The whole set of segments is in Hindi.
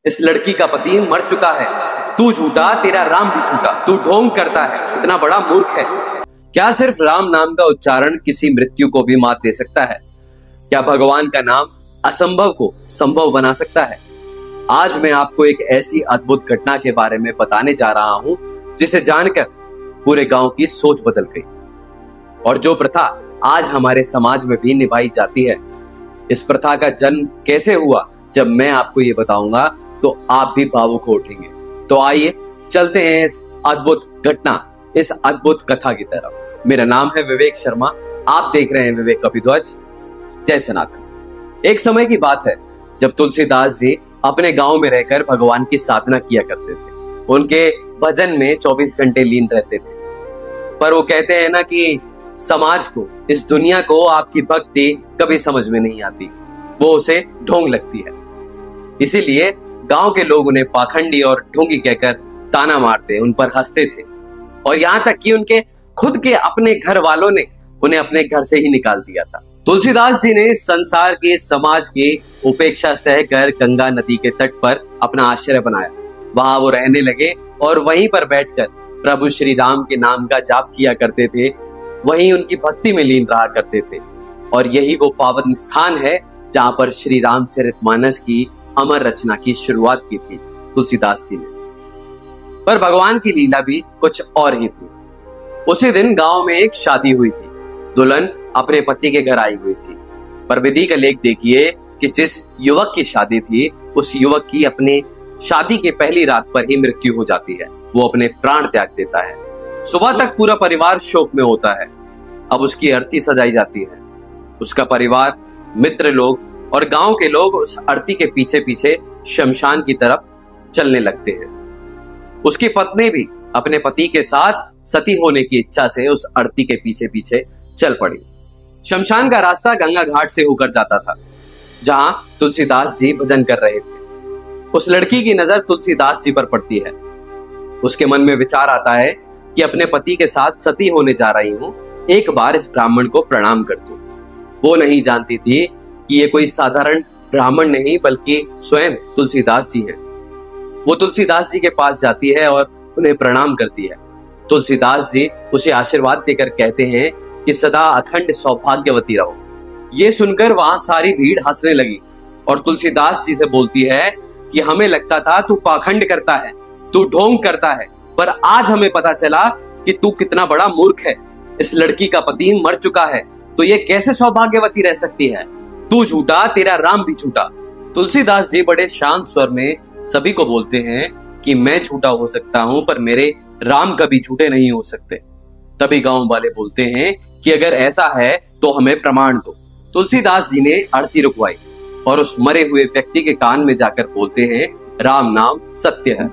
इस लड़की का पति मर चुका है, तू झूठा, तेरा राम भी झूठा, तू ढोंग करता है, इतना बड़ा मूर्ख है। क्या सिर्फ राम नाम का उच्चारण किसी मृत्यु को भी मात दे सकता है? क्या भगवान का नाम असंभव को संभव बना सकता है? आज मैं आपको एक ऐसी अद्भुत घटना के बारे में बताने जा रहा हूं जिसे जानकर पूरे गांव की सोच बदल गई। और जो प्रथा आज हमारे समाज में भी निभाई जाती है, इस प्रथा का जन्म कैसे हुआ, जब मैं आपको ये बताऊंगा तो आप भी भावुक हो उठेंगे। तो आइए चलते हैं इस अद्भुत घटना, इस अद्भुत कथा की तरफ। मेरा नाम है विवेक शर्मा, आप देख रहे हैं विवेक कपिध्वज। जय सनातन। एक समय की बात है जब तुलसीदास जी अपने गांव में रहकर भगवान की साधना किया करते थे। उनके भजन में 24 घंटे लीन रहते थे। पर वो कहते हैं ना कि समाज को, इस दुनिया को आपकी भक्ति कभी समझ में नहीं आती, वो उसे ढोंग लगती है। इसीलिए गांव के लोग उन्हें पाखंडी और ढोंगी कहकर ताना मारते, उन पर हंसते थे। और यहां तक कि उनके खुद के अपने घर वालों ने उन्हें अपने घर से ही निकाल दिया था। तुलसीदास जी ने संसार के, समाज की उपेक्षा सहकर गंगा नदी के तट पर अपना आश्रय बनाया। वहां वो रहने लगे और वहीं पर बैठकर प्रभु श्री राम के नाम का जाप किया करते थे। वहीं उनकी भक्ति में लीन रहा करते थे। और यही वो पावन स्थान है जहां पर श्री रामचरितमानस की अमर रचना की शुरुआत की थी तुलसीदास जी ने। पर भगवान की लीला भी कुछ और ही थी। उसी दिन गांव में एक शादी हुई थी। दुल्हन अपने पति के घर आई हुई थी। पर विधि का लेख देखिए कि जिस युवक की शादी थी, उस युवक की अपने शादी के पहली रात पर ही मृत्यु हो जाती है। वो अपने प्राण त्याग देता है। सुबह तक पूरा परिवार शोक में होता है। अब उसकी अर्थी सजाई जाती है। उसका परिवार, मित्र लोग और गांव के लोग उस अर्थी के पीछे पीछे शमशान की तरफ चलने लगते हैं। उसकी पत्नी भी अपने पति के साथ सती होने की इच्छा से उस अर्थी के पीछे पीछे चल पड़ी। शमशान का रास्ता गंगा घाट से होकर जाता था, जहां तुलसीदास जी भजन कर रहे थे। उस लड़की की नजर तुलसीदास जी पर पड़ती है। उसके मन में विचार आता है कि अपने पति के साथ सती होने जा रही हूं, एक बार इस ब्राह्मण को प्रणाम कर दूं। वो नहीं जानती थी कि ये कोई साधारण ब्राह्मण नहीं, बल्कि स्वयं तुलसीदास जी हैं। वो तुलसीदास जी के पास जाती है और उन्हें प्रणाम करती है। तुलसीदास जी उसे आशीर्वाद देकर कहते हैं कि सदा अखंड सौभाग्यवती रहो। ये सुनकर वहां सारी भीड़ हंसने लगी और तुलसीदास जी से बोलती है कि हमें लगता था तू पाखंड करता है, तू ढोंग करता है, पर आज हमें पता चला कि तू कितना बड़ा मूर्ख है। इस लड़की का पति मर चुका है, तो ये कैसे सौभाग्यवती रह सकती है? तू झूठा, तेरा राम भी झूठा। तुलसीदास जी बड़े शांत स्वर में सभी को बोलते हैं कि मैं झूठा हो सकता हूं, पर मेरे राम कभी झूठे नहीं हो सकते। तभी गांव वाले बोलते हैं कि अगर ऐसा है तो हमें प्रमाण दो। तुलसीदास जी ने आरती रुकवाई और उस मरे हुए व्यक्ति के कान में जाकर बोलते हैं, राम नाम सत्य है।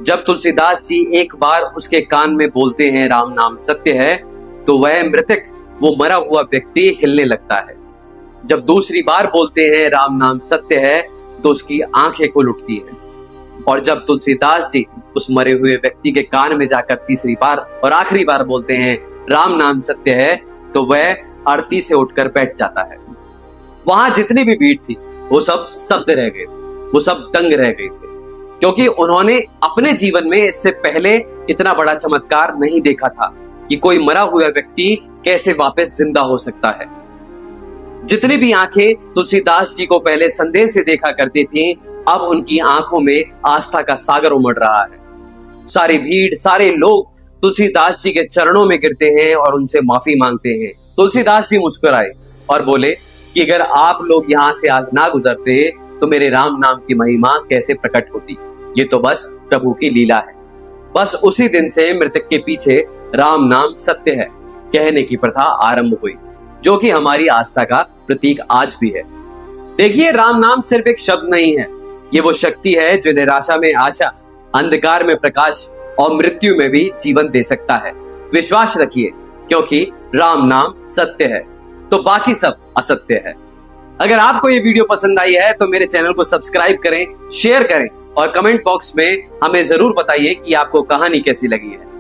जब तुलसीदास जी एक बार उसके कान में बोलते हैं राम नाम सत्य है, तो वह मृतक, वो मरा हुआ व्यक्ति हिलने लगता है। जब दूसरी बार बोलते हैं राम नाम सत्य है, तो उसकी आंखें खुल उठती हैं। और जब तुलसीदास जी उस मरे हुए व्यक्ति के कान में जाकर तीसरी बार और आखिरी बार बोलते हैं राम नाम सत्य है, तो वह आरती से उठकर बैठ जाता है। वहां जितनी भी भीड़ थी वो सब स्तब्ध रह गए, वो सब दंग रह गए थे, क्योंकि उन्होंने अपने जीवन में इससे पहले इतना बड़ा चमत्कार नहीं देखा था कि कोई मरा हुआ व्यक्ति कैसे वापस जिंदा हो सकता है। जितनी भी आंखें तुलसीदास जी को पहले संदेह से देखा करती थी, अब उनकी आंखों में आस्था का सागर उमड़ रहा है। सारी भीड़, सारे लोग तुलसीदास जी के चरणों में गिरते हैं और उनसे माफी मांगते हैं। तुलसीदास जी मुस्कुराए और बोले कि अगर आप लोग यहाँ से आज ना गुजरते तो मेरे राम नाम की महिमा कैसे प्रकट होती। ये तो बस प्रभु की लीला है। बस उसी दिन से मृतक के पीछे राम नाम सत्य है कहने की प्रथा आरंभ हुई, जो कि हमारी आस्था का प्रतीक आज भी है। देखिए, राम नाम सिर्फ एक शब्द नहीं है, ये वो शक्ति है जो निराशा में आशा, अंधकार में प्रकाश और मृत्यु में भी जीवन दे सकता है। विश्वास रखिए, क्योंकि राम नाम सत्य है तो बाकी सब असत्य है। अगर आपको ये वीडियो पसंद आई है तो मेरे चैनल को सब्सक्राइब करें, शेयर करें और कमेंट बॉक्स में हमें जरूर बताइए कि आपको कहानी कैसी लगी है।